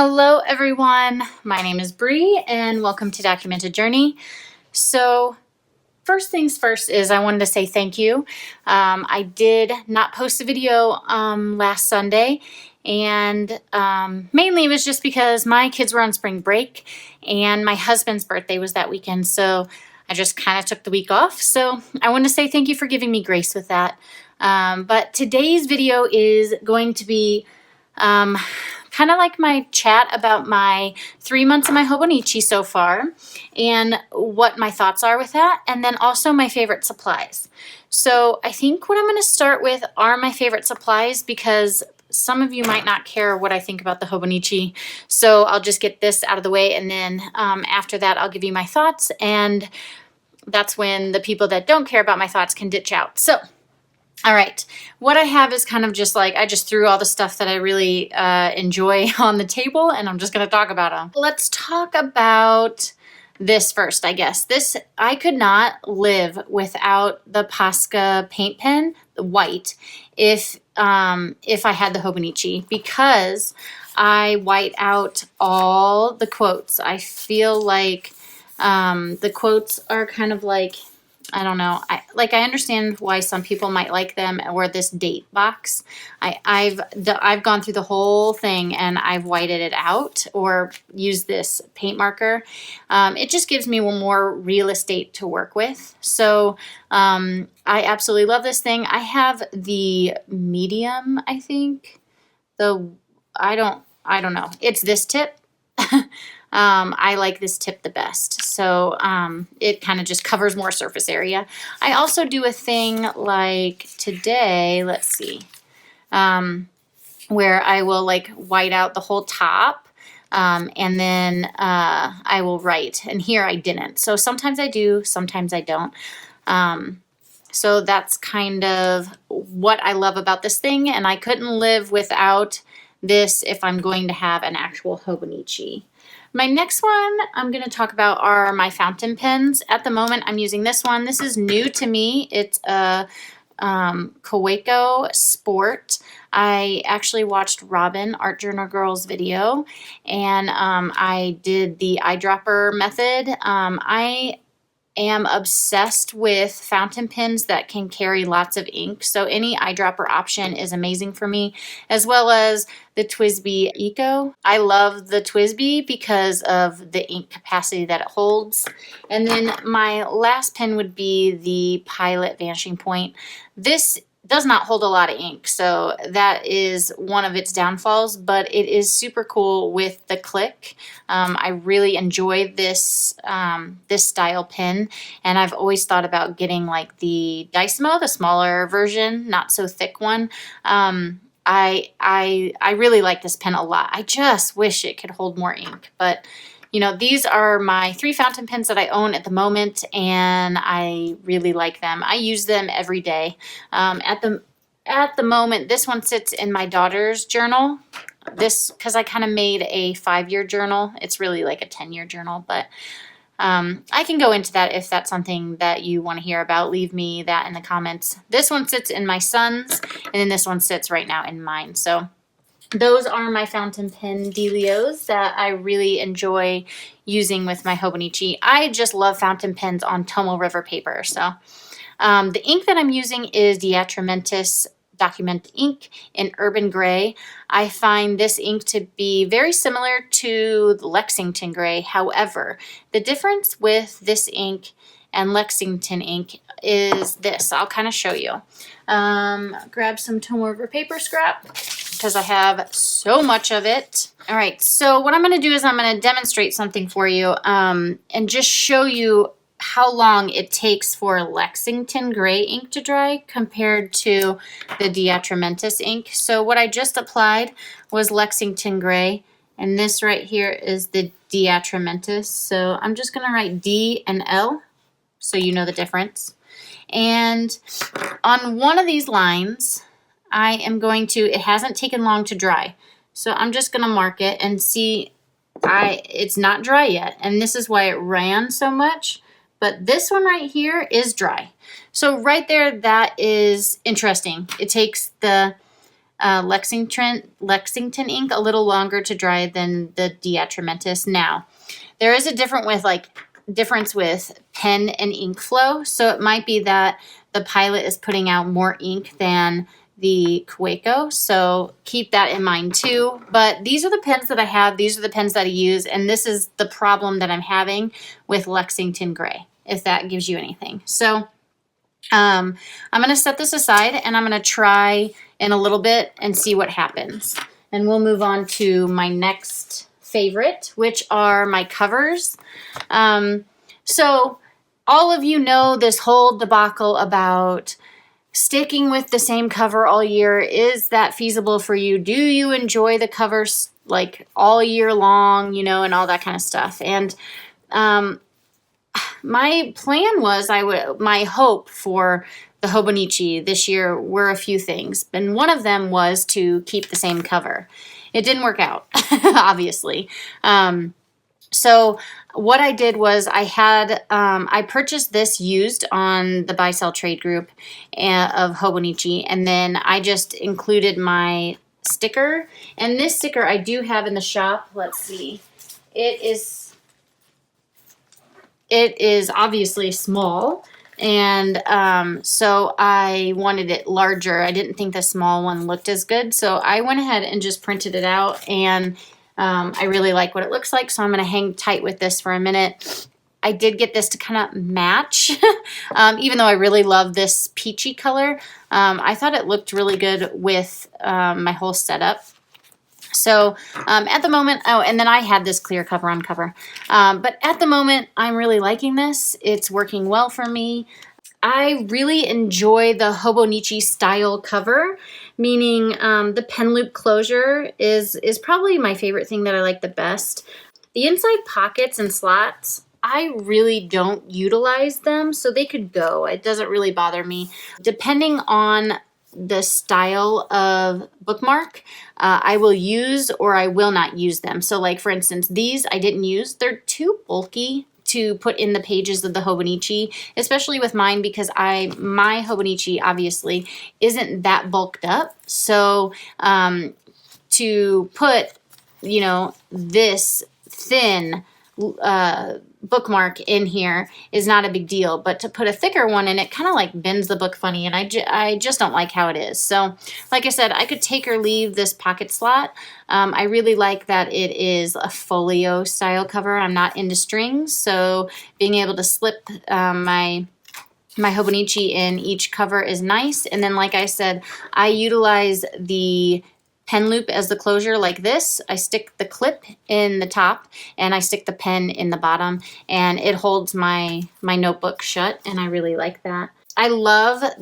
Hello everyone, my name is Bree and welcome to Documented Journey. So first things first is I wanted to say thank you. I did not post a video last Sunday, and mainly it was just because my kids were on spring break and my husband's birthday was that weekend, so I just kind of took the week off. So I want to say thank you for giving me grace with that. But today's video is going to be kind of like my chat about my 3 months of my Hobonichi so far and what my thoughts are with that, and then also my favorite supplies. So I think what I'm going to start with are my favorite supplies, because some of you might not care what I think about the Hobonichi. So I'll just get this out of the way, and then after that I'll give you my thoughts, and that's when the people that don't care about my thoughts can ditch out. So all right, what I have is kind of just like, I just threw all the stuff that I really enjoy on the table, and I'm just going to talk about them. Let's talk about this first, I guess. This, I could not live without the Posca paint pen, the white, if I had the Hobonichi, because I white out all the quotes. I feel like the quotes are kind of like, I don't know. I understand why some people might like them, or this date box. I've gone through the whole thing and I've whited it out or used this paint marker. It just gives me more real estate to work with. So I absolutely love this thing. I have the medium, I think. I don't know. It's this tip. I like this tip the best. So it kind of just covers more surface area. I also do a thing like today, let's see, where I will like white out the whole top, and then I will write. And here I didn't. So sometimes I do, sometimes I don't. So that's kind of what I love about this thing. And I couldn't live without this if I'm going to have an actual Hobonichi. My next one I'm going to talk about are my fountain pens. At the moment, I'm using this one. This is new to me. It's a Kaweco Sport. I actually watched Robin, Art Journal Girl's video, and I did the eyedropper method. I am obsessed with fountain pens that can carry lots of ink. So any eyedropper option is amazing for me, as well as the TWSBI Eco. I love the TWSBI because of the ink capacity that it holds. And then my last pen would be the Pilot Vanishing Point. This does not hold a lot of ink, so that is one of its downfalls, but it is super cool with the click. I really enjoy this this style pen, and I've always thought about getting like the Dicemo, the smaller version, not so thick one. I really like this pen a lot. I just wish it could hold more ink, but you know, these are my 3 fountain pens that I own at the moment, and I really like them. I use them every day. At the moment, this one sits in my daughter's journal. This, because I kind of made a 5-year journal. It's really like a 10-year journal, but I can go into that if that's something that you want to hear about. Leave me that in the comments. This one sits in my son's, and then this one sits right now in mine. So those are my fountain pen dealios that I really enjoy using with my Hobonichi. I just love fountain pens on Tomo River paper. So the ink that I'm using is the Atramentis Document ink in Urban Gray. I find this ink to be very similar to the Lexington Gray. However, the difference with this ink and Lexington ink is this. I'll kind of show you. Grab some Tomo River paper scrap, because I have so much of it. All right, so what I'm going to do is I'm going to demonstrate something for you, and just show you how long it takes for Lexington Gray ink to dry compared to the Diatramentis ink. So what I just applied was Lexington Gray, and this right here is the Diatramentis. So I'm just going to write D and L so you know the difference. And on one of these lines, I am going to, it hasn't taken long to dry. So I'm just going to mark it and see, it's not dry yet. And this is why it ran so much. But this one right here is dry. So right there, that is interesting. It takes the Lexington ink a little longer to dry than the Diatramentis. Now, there is a difference with pen and ink flow, so it might be that the Pilot is putting out more ink than the Kaweco, so keep that in mind too. But these are the pens that I have, these are the pens that I use, and this is the problem that I'm having with Lexington Gray, if that gives you anything. So I'm going to set this aside and I'm going to try in a little bit and see what happens. And we'll move on to my next favorite, which are my covers. So all of you know this whole debacle about sticking with the same cover all year. Is that feasible for you? Do you enjoy the covers like all year long, you know, and all that kind of stuff? And my plan was my hope for the Hobonichi this year were a few things, and one of them was to keep the same cover. It didn't work out, obviously. So what I did was I purchased this used on the buy sell trade group of Hobonichi, and then I just included my sticker. And this sticker I do have in the shop. Let's see. It is obviously small, and so I wanted it larger. I didn't think the small one looked as good, so I went ahead and just printed it out, and I really like what it looks like, so I'm going to hang tight with this for a minute. I did get this to kind of match, even though I really love this peachy color. I thought it looked really good with my whole setup. So at the moment, oh, and then I had this clear cover on cover. But at the moment, I'm really liking this. It's working well for me. I really enjoy the Hobonichi style cover, meaning the pen loop closure is probably my favorite thing that I like the best. The inside pockets and slots, I really don't utilize them, so they could go. It doesn't really bother me. Depending on the style of bookmark, I will use or I will not use them. So like for instance, these I didn't use. They're too bulky to put in the pages of the Hobonichi, especially with mine because my Hobonichi obviously isn't that bulked up. So to put, you know, this thin bookmark in here is not a big deal, but to put a thicker one in, it kind of like bends the book funny, and I just don't like how it is. So like I said, I could take or leave this pocket slot. I really like that it is a folio style cover. I'm not into strings, so being able to slip my Hobonichi in each cover is nice. And then like I said, I utilize the pen loop as the closure like this. I stick the clip in the top and I stick the pen in the bottom, and it holds my notebook shut, and I really like that. I love at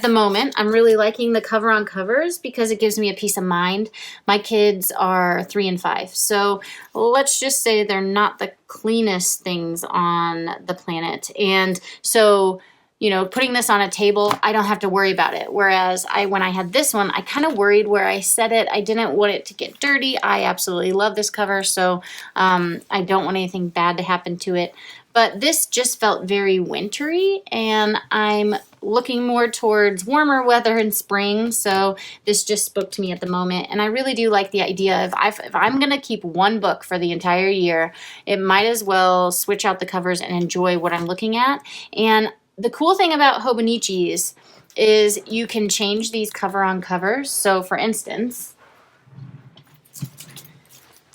the moment, I'm really liking the cover on covers because it gives me a peace of mind. My kids are 3 and 5, so let's just say they're not the cleanest things on the planet. And so, you know, putting this on a table, I don't have to worry about it. Whereas when I had this one, I kind of worried where I set it. I didn't want it to get dirty. I absolutely love this cover, so I don't want anything bad to happen to it. But this just felt very wintry, and I'm looking more towards warmer weather in spring, so this just spoke to me at the moment. And I really do like the idea of if I'm going to keep one book for the entire year, it might as well switch out the covers and enjoy what I'm looking at. And the cool thing about Hobonichis is you can change these cover on covers. So for instance,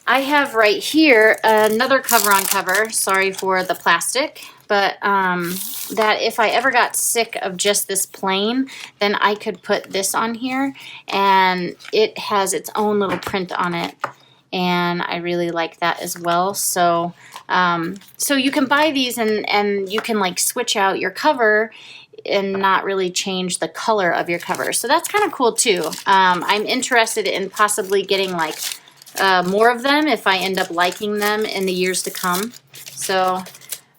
I have right here another cover on cover, sorry for the plastic, but that if I ever got sick of just this plain, then I could put this on here, and it has its own little print on it, and I really like that as well. So so you can buy these and you can like switch out your cover and not really change the color of your cover. So that's kind of cool too. I'm interested in possibly getting like more of them if I end up liking them in the years to come. So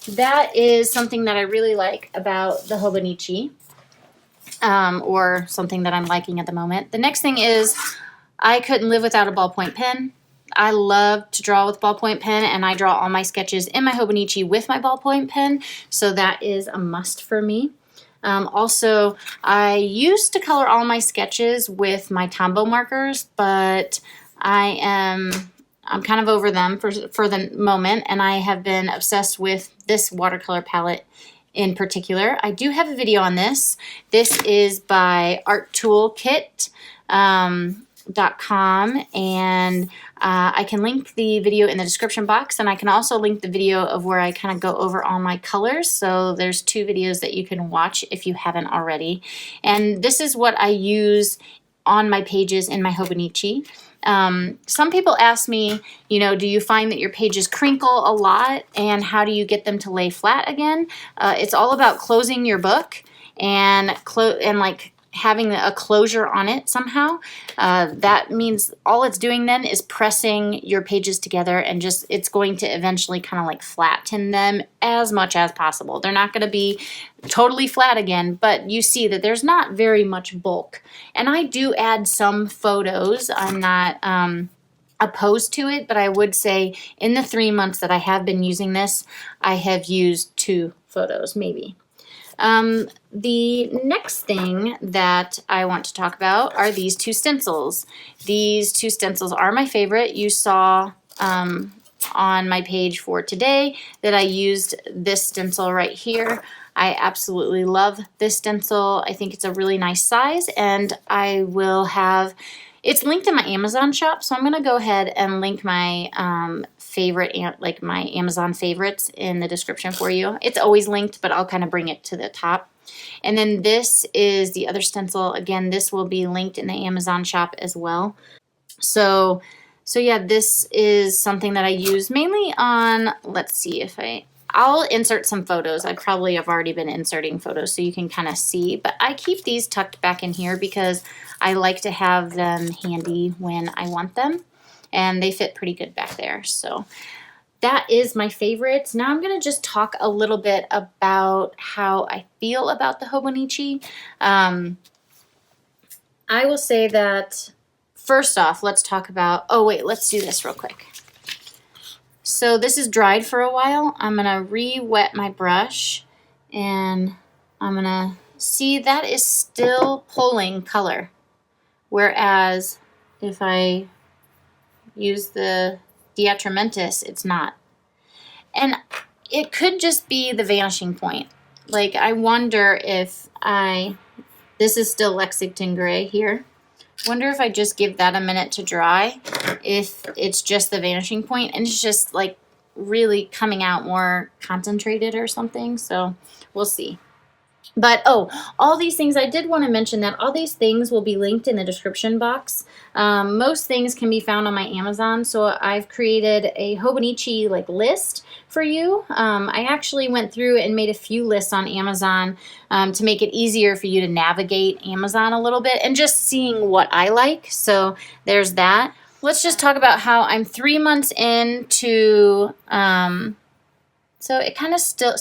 that is something that I really like about the Hobonichi, or something that I'm liking at the moment. The next thing is I couldn't live without a ballpoint pen. I love to draw with ballpoint pen, and I draw all my sketches in my Hobonichi with my ballpoint pen, so that is a must for me. Also, I used to color all my sketches with my Tombow markers, but I'm kind of over them for the moment, and I have been obsessed with this watercolor palette in particular. I do have a video on this. This is by arttoolkit.com, and I can link the video in the description box, and I can also link the video of where I kind of go over all my colors. So there's 2 videos that you can watch if you haven't already. And this is what I use on my pages in my Hobonichi. Some people ask me, you know, do you find that your pages crinkle a lot, and how do you get them to lay flat again? It's all about closing your book and like having a closure on it somehow. That means all it's doing then is pressing your pages together, and just it's going to eventually kind of like flatten them as much as possible. They're not going to be totally flat again, but you see that there's not very much bulk. And I do add some photos. I'm not opposed to it, but I would say in the 3 months that I have been using this, I have used 2 photos maybe. The next thing that I want to talk about are these 2 stencils. These 2 stencils are my favorite. You saw on my page for today that I used this stencil right here. I absolutely love this stencil. I think it's a really nice size, and I will have, it's linked in my Amazon shop, so I'm going to go ahead and link my favorite, like my Amazon favorites in the description for you. It's always linked, but I'll kind of bring it to the top. And then this is the other stencil. Again, this will be linked in the Amazon shop as well. So yeah, this is something that I use mainly on, let's see if I'll insert some photos. I probably have already been inserting photos so you can kind of see, but I keep these tucked back in here because I like to have them handy when I want them, and they fit pretty good back there. So that is my favorites. Now I'm going to just talk a little bit about how I feel about the Hobonichi. I will say that first off, let's talk about, oh wait, let's do this real quick. So this is dried for a while. I'm going to re-wet my brush, and I'm going to see that is still pulling color. Whereas if I use the Diatramentis, it's not. And it could just be the vanishing point. Like, I wonder if this is still Lexington Gray here. Wonder if I just give that a minute to dry, if it's just the vanishing point and it's just like really coming out more concentrated or something. So we'll see. But all these things, I did want to mention that all these things will be linked in the description box. Most things can be found on my Amazon, so I've created a Hobonichi like list for you. I actually went through and made a few lists on Amazon to make it easier for you to navigate Amazon a little bit and just seeing what I like. So there's that. Let's just talk about how I'm 3 months into, so it kind of still,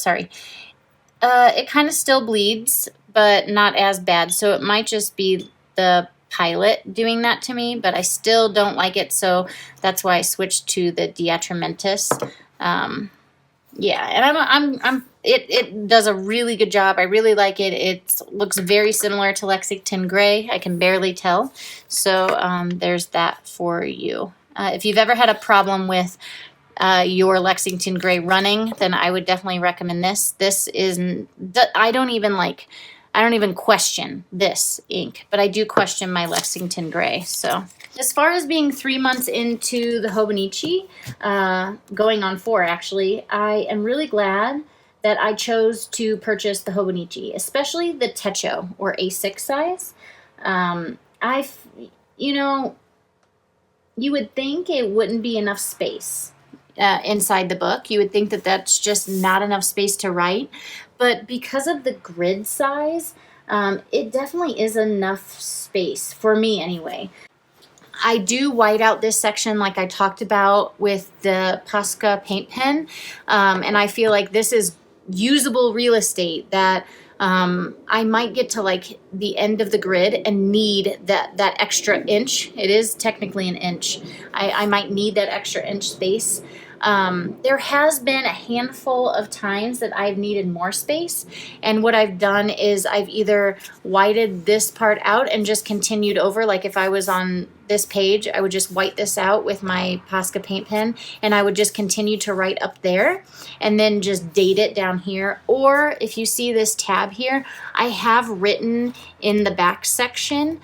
it kind of still bleeds, but not as bad. So it might just be the pilot doing that to me, but I still don't like it. So that's why I switched to the Diatramentis. Yeah, and it does a really good job. I really like it. It looks very similar to Lexington Gray. I can barely tell. So there's that for you. If you've ever had a problem with your Lexington Gray running, then I would definitely recommend this. This is, I don't even question this ink, but I do question my Lexington Gray. So as far as being 3 months into the Hobonichi, going on 4 actually, I am really glad that I chose to purchase the Hobonichi, especially the Techo or A6 size. You would think it wouldn't be enough space inside the book. You would think that that's just not enough space to write, but because of the grid size, it definitely is enough space for me anyway. I do white out this section like I talked about with the Posca paint pen, and I feel like this is usable real estate that I might get to like the end of the grid and need that extra inch. It is technically an inch. I might need that extra inch space. There has been a handful of times that I've needed more space, and what I've done is I've either whited this part out and just continued over. Like if I was on this page, I would just white this out with my Posca paint pen, and I would just continue to write up there and then just date it down here. Or if you see this tab here, I have written in the back section.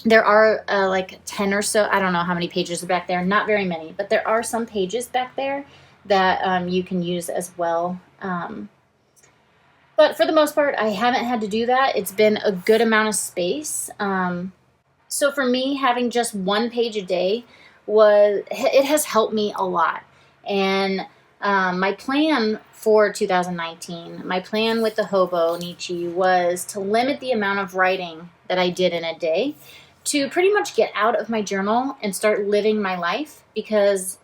There are like 10 or so, I don't know how many pages are back there, not very many, but there are some pages back there that you can use as well. But for the most part, I haven't had to do that. It's been a good amount of space. So for me, having just one page a day it has helped me a lot. And my plan for 2019, my plan with the Hobonichi was to limit the amount of writing that I did in a day, to pretty much get out of my journal and start living my life, because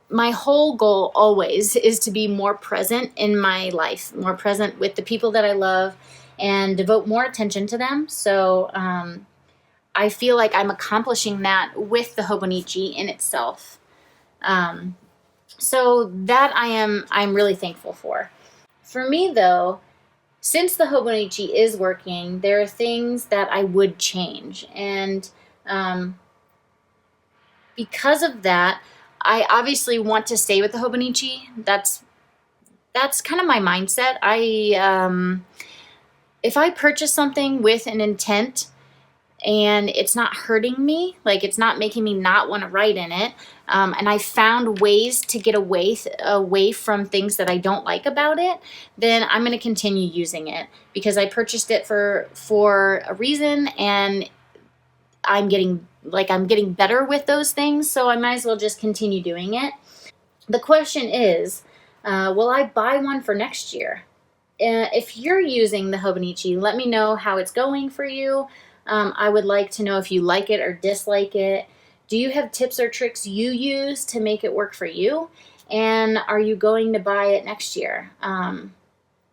my whole goal always is to be more present in my life, more present with the people that I love, and devote more attention to them. So I feel like I'm accomplishing that with the Hobonichi in itself. So that I'm really thankful for. For me though, since the Hobonichi is working, there are things that I would change. And because of that, I obviously want to stay with the Hobonichi. That's kind of my mindset. If I purchase something with an intent and it's not hurting me, like it's not making me not want to write in it, and I found ways to get away from things that I don't like about it, then I'm going to continue using it, because I purchased it for a reason, and I'm getting better with those things, so I might as well just continue doing it. The question is, will I buy one for next year? If you're using the Hobonichi, let me know how it's going for you. I would like to know if you like it or dislike it. Do you have tips or tricks you use to make it work for you? And are you going to buy it next year?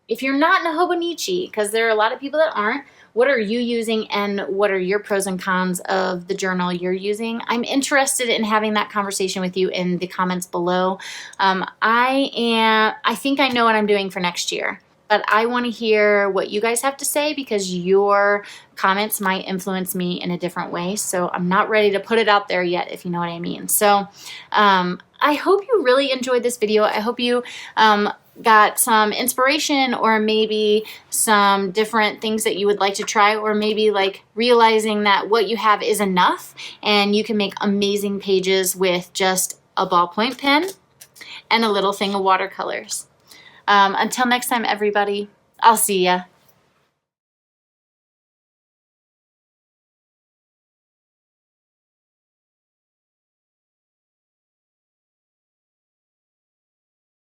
If you're not in a Hobonichi, because there are a lot of people that aren't, what are you using, and what are your pros and cons of the journal you're using? I'm interested in having that conversation with you in the comments below. I think I know what I'm doing for next year, but I want to hear what you guys have to say, because your comments might influence me in a different way. So I'm not ready to put it out there yet, if you know what I mean. So I hope you really enjoyed this video. I hope you got some inspiration, or maybe some different things that you would like to try, or maybe like realizing that what you have is enough and you can make amazing pages with just a ballpoint pen and a little thing of watercolors. Until next time, everybody, I'll see ya.